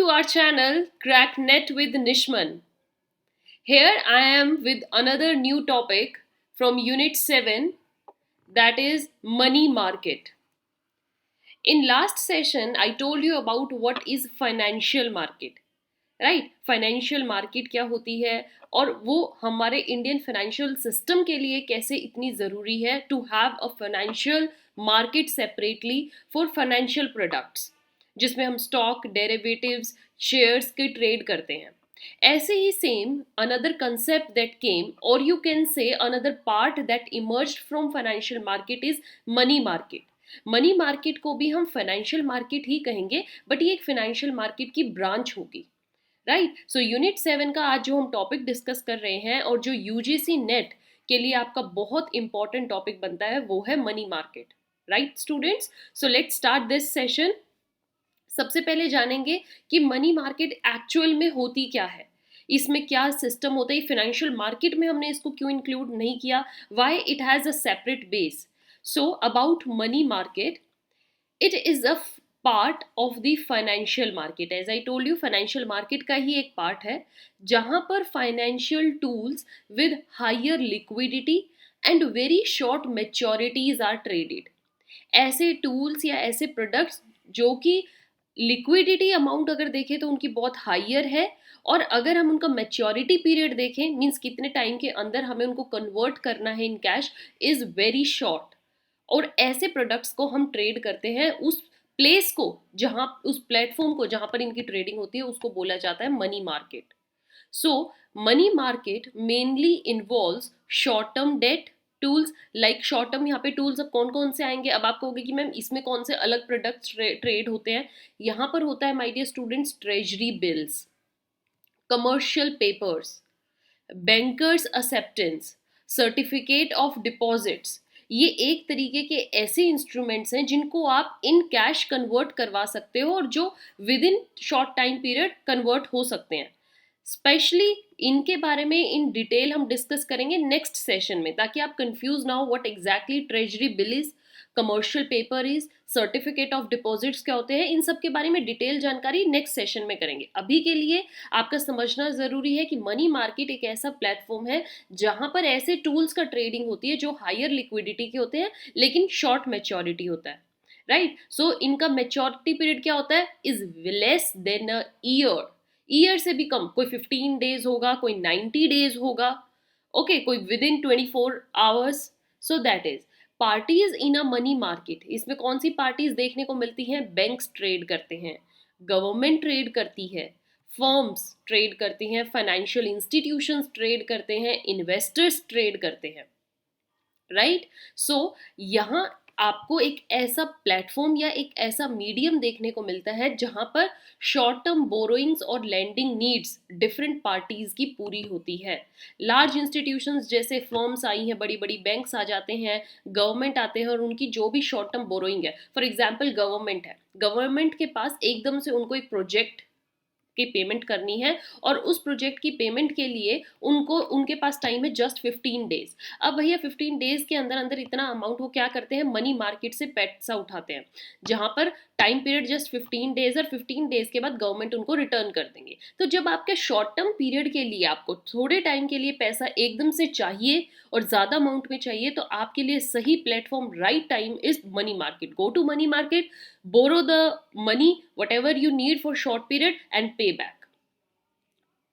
to our channel CrackNet with Nishman. Here I am with another new topic from Unit 7, that is money market. In last session I told you about what is financial market. Right financial market क्या होती है और वो हमारे Indian financial system के लिए कैसे इतनी ज़रूरी है to have a financial market separately for financial products जिसमें हम स्टॉक डेरिवेटिव्स शेयर्स के ट्रेड करते हैं. ऐसे ही same another concept that came or you can say another part that emerged from financial market is money market. Money market को भी हम फाइनेंशियल मार्केट ही कहेंगे बट ये एक फाइनेंशियल मार्केट की ब्रांच होगी. राइट. सो यूनिट 7 का आज जो हम टॉपिक डिस्कस कर रहे हैं और जो यूजीसी नेट के लिए आपका बहुत इंपॉर्टेंट टॉपिक बनता है वो है money market. Right students, so let's start this session. सबसे पहले जानेंगे कि मनी मार्केट एक्चुअल में होती क्या है, इसमें क्या सिस्टम होता है. फाइनेंशियल मार्केट में हमने इसको क्यों इंक्लूड नहीं किया, why it has a separate base. So about money market, it is a part of the financial market. As I told you, financial market का ही एक पार्ट है जहां पर financial tools with higher liquidity and very short maturities are traded. ऐसे tools या ऐसे products जो कि लिक्विडिटी अमाउंट अगर देखें तो उनकी बहुत हायर है और अगर हम उनका मैच्योरिटी पीरियड देखें मीन्स कितने टाइम के अंदर हमें उनको कन्वर्ट करना है in cash is very short. और ऐसे प्रोडक्ट्स को हम ट्रेड करते हैं उस प्लेस को जहां, उस प्लेटफॉर्म को जहां पर इनकी ट्रेडिंग होती है उसको बोला जाता है money market. So money market mainly involves short term debt tools. Like short term यहाँ पे टूल्स अब कौन कौन से आएंगे, अब आप कहोगे कि मैम इसमें कौन से अलग प्रोडक्ट्स ट्रेड होते हैं. यहाँ पर होता है my dear students treasury bills, commercial papers, bankers acceptance, certificate of deposits. ये एक तरीके के ऐसे इंस्ट्रूमेंट्स हैं जिनको आप इन कैश कन्वर्ट करवा सकते हो और जो with in short time period convert हो सकते हैं. स्पेशली इनके बारे में इन डिटेल हम डिस्कस करेंगे नेक्स्ट सेशन में ताकि आप कंफ्यूज ना हो what exactly treasury bill is, commercial paper is, certificate of deposits क्या होते हैं. इन सब के बारे में डिटेल जानकारी नेक्स्ट सेशन में करेंगे. अभी के लिए आपका समझना जरूरी है कि मनी मार्केट एक ऐसा प्लेटफॉर्म है जहां पर ऐसे टूल्स का ट्रेडिंग होती है जो हायर लिक्विडिटी के होते हैं लेकिन शॉर्ट मैच्योरिटी होता है. राइट. सो इनका मैच्योरिटी पीरियड क्या होता है is less than a year. Year से भी कम, कोई 15 डेज होगा, कोई 90 डेज होगा, ओके, कोई with in 24 hours. So that is parties in a money market. इसमें कौन सी पार्टीज देखने को मिलती हैं, बैंक्स ट्रेड करते हैं, गवर्नमेंट ट्रेड करती है, फर्म्स ट्रेड करती हैं, फाइनेंशियल इंस्टीट्यूशंस ट्रेड करते हैं, इन्वेस्टर्स ट्रेड करते हैं. राइट. सो यहाँ आपको एक ऐसा प्लेटफॉर्म या एक ऐसा मीडियम देखने को मिलता है जहां पर शॉर्ट टर्म बोरोइंग्स और लैंडिंग नीड्स डिफरेंट पार्टीज की पूरी होती है. लार्ज इंस्टीट्यूशंस जैसे फर्म्स आई हैं, बड़ी बड़ी बैंक्स आ जाते हैं, गवर्नमेंट आते हैं और उनकी जो भी शॉर्ट टर्म बोरोइंग है, फॉर एग्जांपल गवर्नमेंट है, गवर्नमेंट के पास एकदम से उनको एक प्रोजेक्ट की पेमेंट करनी है और उस प्रोजेक्ट की पेमेंट के लिए उनको उनके पास टाइम है जस्ट 15 डेज. अब भैया 15 डेज के अंदर अंदर इतना अमाउंट वो क्या करते हैं, मनी मार्केट से पैसा उठाते हैं जहां पर टाइम पीरियड जस्ट 15 डेज और 15 डेज के बाद गवर्नमेंट उनको रिटर्न कर देंगे. तो जब आपके शॉर्ट टर्म पीरियड के लिए आपको थोड़े टाइम के लिए पैसा एकदम से चाहिए और ज़्यादा अमाउंट में चाहिए तो आपके लिए सही platform, right time is money market. Go to money market, borrow the money whatever you need for short period and pay back.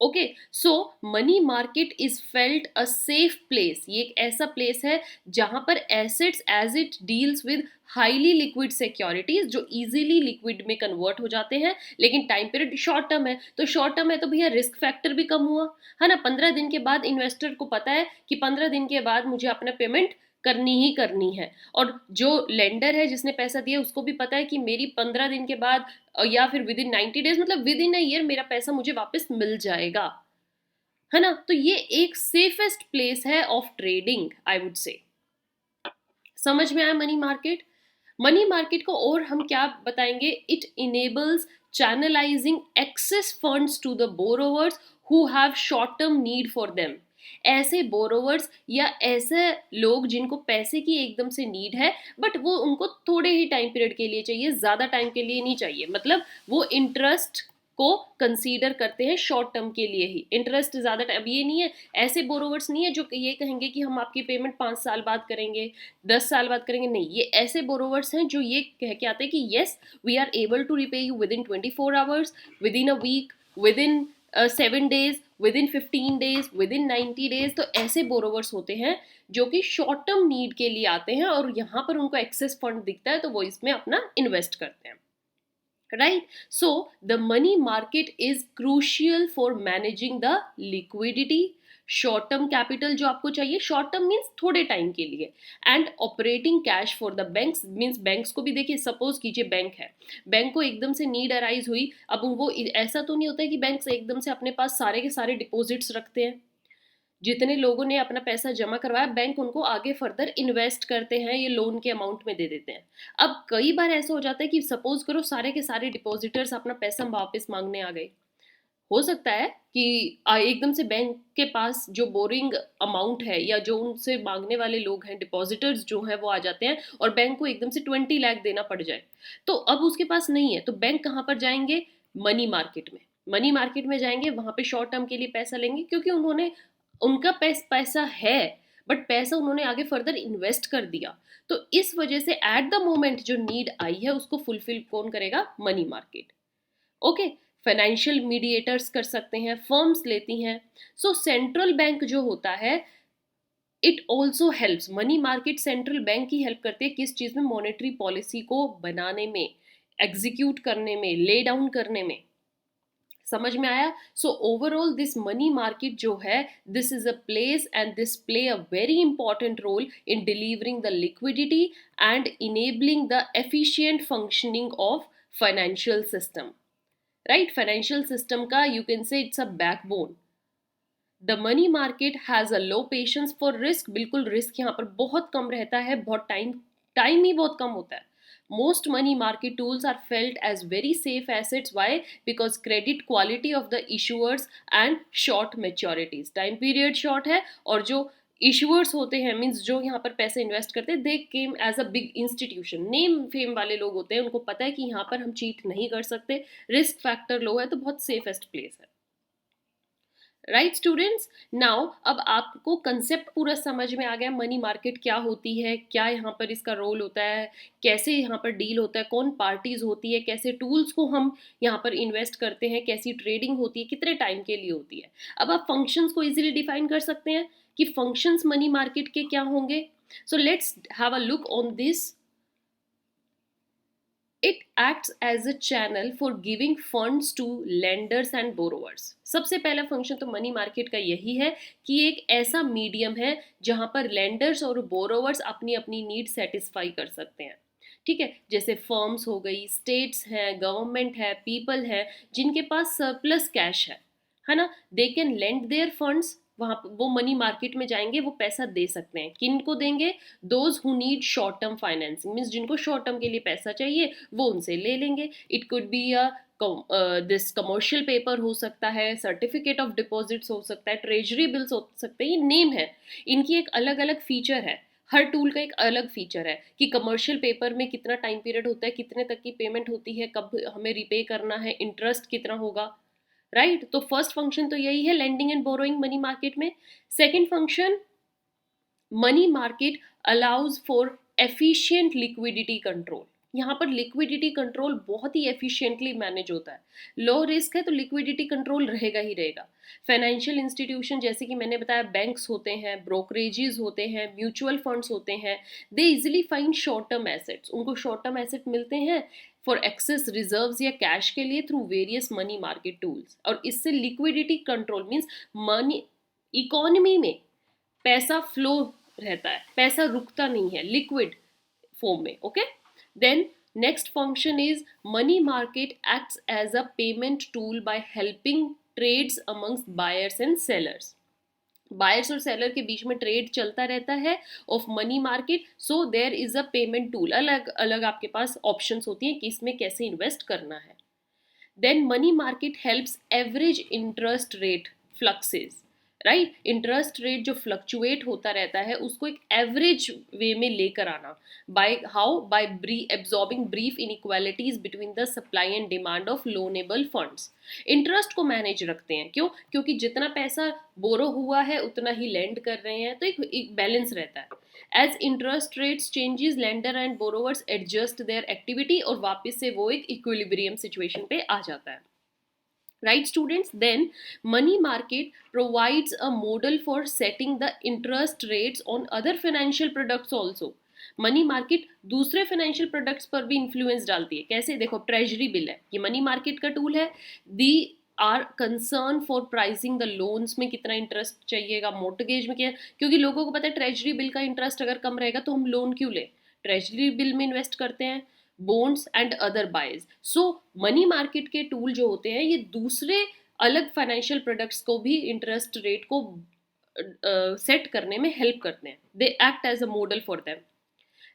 Okay, so money market is felt a safe place. ये एक ऐसा place है जहां पर assets as it deals with highly liquid securities जो easily liquid में convert हो जाते हैं लेकिन टाइम पीरियड शॉर्ट टर्म है. तो शॉर्ट टर्म है तो भैया रिस्क फैक्टर भी कम हुआ है ना. 15 दिन के बाद इन्वेस्टर को पता है कि 15 दिन के बाद मुझे अपना पेमेंट करनी ही करनी है और जो लेंडर है जिसने पैसा दिया उसको भी पता है कि मेरी 15 दिन के बाद या फिर विद इन 90 डेज मतलब विद इन अ ईयर मेरा पैसा मुझे वापस मिल जाएगा, है ना. तो ये एक सेफेस्ट प्लेस है of trading I would say. समझ में आया मनी मार्केट. मनी मार्केट को और हम क्या बताएंगे, it enables channelizing excess funds to the borrowers who have short term need for them. ऐसे बोरोवर्स या ऐसे लोग जिनको पैसे की एकदम से नीड है बट वो उनको थोड़े ही टाइम पीरियड के लिए चाहिए, ज़्यादा टाइम के लिए नहीं चाहिए, मतलब वो इंटरेस्ट को कंसीडर करते हैं शॉर्ट टर्म के लिए ही, इंटरेस्ट ज़्यादा टाइम, अब ये नहीं है, ऐसे बोरोवर्स नहीं है जो ये कहेंगे कि हम आपकी पेमेंट 5 साल बाद करेंगे, 10 साल बाद करेंगे, नहीं, ये ऐसे बोरोवर्स हैं जो ये कह के आते हैं कि yes we are able to repay you within 24 hours, within a week, within 7 days, within 15 days, within 90 days। तो ऐसे बोरोवर्स होते हैं जो कि शॉर्ट टर्म नीड के लिए आते हैं और यहाँ पर उनको एक्सेस फंड दिखता है तो वो इसमें अपना इन्वेस्ट करते हैं, right? So the money market is crucial for managing the liquidity, short term capital जो आपको चाहिए, शॉर्ट टर्म मीन्स थोड़े टाइम के लिए, and operating cash for the banks, means banks को भी देखिए, सपोज कीजिए बैंक है, बैंक को एकदम से नीड अराइज हुई, अब वो ऐसा तो नहीं होता है कि बैंक एकदम से अपने पास सारे के सारे डिपॉजिट्स रखते हैं, जितने लोगों ने अपना पैसा जमा करवाया बैंक उनको आगे फर्दर इन्वेस्ट करते हैं, ये लोन के अमाउंट में दे देते हैं। अब कई बार ऐसा हो जाता है कि सपोज करो सारे के सारे डिपॉजिटर्स अपना पैसा वापस मांगने आ गए, हो सकता है कि एकदम से बैंक के पास जो बोरिंग अमाउंट है या जो उनसे मांगने वाले लोग हैं, डिपॉजिटर्स जो हैं, वो आ जाते हैं और बैंक को एकदम से 20 लाख देना पड़ जाए, तो अब उसके पास नहीं है, तो बैंक कहाँ पर जाएंगे? मनी मार्केट में, मनी मार्केट में जाएंगे, वहां पे शॉर्ट टर्म के लिए पैसा लेंगे, क्योंकि उन्होंने, उनका पैसा है बट पैसा उन्होंने आगे फर्दर इन्वेस्ट कर दिया, तो इस वजह से एट द मोमेंट जो नीड आई है उसको फुलफिल कौन करेगा? Money market. Okay, financial mediators कर सकते हैं, फर्म्स लेती हैं। सो सेंट्रल बैंक जो होता है, it also helps, money market central bank की हेल्प करती है किस चीज में? मॉनेटरी पॉलिसी को बनाने में, एग्जीक्यूट करने में, ले डाउन करने में। समझ में आया? So overall this money market जो है, this is a place and this play a very important role in delivering the liquidity and enabling the efficient functioning of financial system, right? Financial system का you can say it's a backbone. The money market has a low patience for risk, बिल्कुल risk यहाँ पर बहुत कम रहता है, बहुत time ही बहुत कम होता है। Most money market tools are felt as very safe assets. Why? Because credit quality of the issuers and short maturities. Time period short है और जो issuers होते हैं, मीन्स जो यहाँ पर पैसे इन्वेस्ट करते हैं, they came as a big institution, name fame वाले लोग होते हैं, उनको पता है कि यहाँ पर हम चीट नहीं कर सकते, रिस्क फैक्टर लो है, तो बहुत सेफेस्ट प्लेस है, राइट स्टूडेंट्स? नाउ अब आपको कंसेप्ट पूरा समझ में आ गया, मनी मार्केट क्या होती है, क्या यहाँ पर इसका रोल होता है, कैसे यहाँ पर डील होता है, कौन पार्टीज होती है, कैसे टूल्स को हम यहाँ पर इन्वेस्ट करते हैं, कैसी ट्रेडिंग होती है, कितने टाइम के लिए होती है। अब आप फंक्शंस को इजीली डिफाइन कर सकते हैं कि फंक्शंस मनी मार्केट के क्या होंगे। So let's have a look on this. It acts as a channel for giving funds to lenders and borrowers. सबसे पहला फंक्शन तो मनी मार्केट का यही है कि एक ऐसा मीडियम है जहां पर लेंडर्स और बोरोवर्स अपनी अपनी नीड सेटिस्फाई कर सकते हैं, ठीक है? जैसे फर्म्स हो गई, स्टेट्स हैं, गवर्नमेंट है, पीपल है, जिनके पास सरप्लस कैश है ना, they can lend their funds, वहाँ वो मनी मार्केट में जाएंगे, वो पैसा दे सकते हैं। किन को देंगे? Those who need short term financing, means जिनको शॉर्ट टर्म के लिए पैसा चाहिए वो उनसे ले लेंगे। It could be a this commercial paper हो सकता है, सर्टिफिकेट ऑफ डिपॉजिट्स हो सकता है, ट्रेजरी बिल्स हो सकते हैं, ये नेम है, इनकी एक अलग अलग फीचर है, हर टूल का एक अलग फीचर है कि कमर्शियल पेपर में कितना टाइम पीरियड होता है, कितने तक की पेमेंट होती है, कब हमें रिपे करना है, इंटरेस्ट कितना होगा, राइट? तो फर्स्ट फंक्शन तो यही है, lending and borrowing money market में। Second function, money market allows for efficient liquidity control. यहाँ पर लिक्विडिटी कंट्रोल बहुत ही एफिशिएंटली मैनेज होता है, लो रिस्क है तो लिक्विडिटी कंट्रोल रहेगा ही रहेगा। फाइनेंशियल इंस्टीट्यूशन जैसे कि मैंने बताया, बैंक्स होते हैं, ब्रोकरेजेस होते हैं, म्यूचुअल फंड्स होते हैं, they easily find short term assets, उनको शॉर्ट टर्म एसेट मिलते हैं फॉर एक्सेस रिजर्व्स या कैश के लिए through various money market tools, और इससे liquidity control means money economy में पैसा फ्लो रहता है, पैसा रुकता नहीं है लिक्विड फॉर्म में, okay? Then next function is money market acts as a payment tool by helping trades amongst buyers and sellers. Buyers और सेलर के बीच में ट्रेड चलता रहता है of money market, so there is a payment tool, अलग अलग आपके पास options होती हैं कि इसमें कैसे इन्वेस्ट करना है। Then money market helps average interest rate fluxes, right. Interest rate जो फ्लक्चुएट होता रहता है उसको एक एवरेज वे में लेकर आना, by how, bye absorbing brief inequalities between the supply and demand of loanable funds. Interest को मैनेज रखते हैं, क्यों? क्योंकि जितना पैसा बोरो हुआ है उतना ही लेंड कर रहे हैं, तो एक बैलेंस रहता है। As interest rates changes lender and borrowers adjust their activity, और वापस से वो एक इक्विलिब्रियम सिचुएशन पे आ जाता है। Right, students? Then money market provides a model for setting the interest rates on other financial products also. Money market दूसरे financial products पर भी इन्फ्लुएंस डालती है। कैसे? देखो, ट्रेजरी बिल है, ये मनी मार्केट का टूल है। They are concern for pricing the loans में कितना इंटरेस्ट चाहिएगा, मोर्टगेज में क्या, क्योंकि लोगों को पता है ट्रेजरी बिल का इंटरेस्ट अगर कम रहेगा तो हम लोन क्यों लें, ट्रेजरी बिल में इन्वेस्ट करते हैं, bonds and other buys. So money market के टूल जो होते हैं ये दूसरे अलग फाइनेंशियल प्रोडक्ट्स को भी इंटरेस्ट रेट को सेट करने में हेल्प करते हैं। They act as a model for them.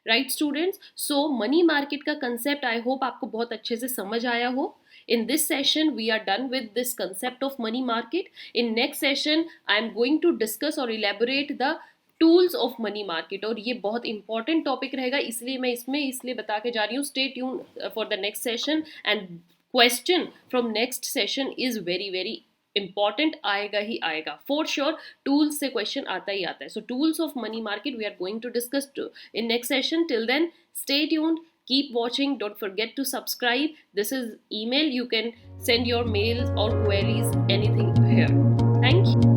Right students? So money market का कंसेप्ट आई होप आपको बहुत अच्छे से समझ आया हो। In this session, we are done with this concept of money market. In next session, I am going to discuss or elaborate the tools of money market, और ये बहुत इंपॉर्टेंट टॉपिक रहेगा, इसलिए मैं इसमें इसलिए बता के जा रही हूँ। Stay tune for the next session, and question from next session is very very important, आएगा ही आएगा फॉर श्योर। टूल्स से क्वेश्चन आता ही आता है। So tools of money market we are going to discuss in next session. Till then stay tuned, keep watching, don't forget to subscribe. This is email, you can send your mails or queries, anything here. Thank you.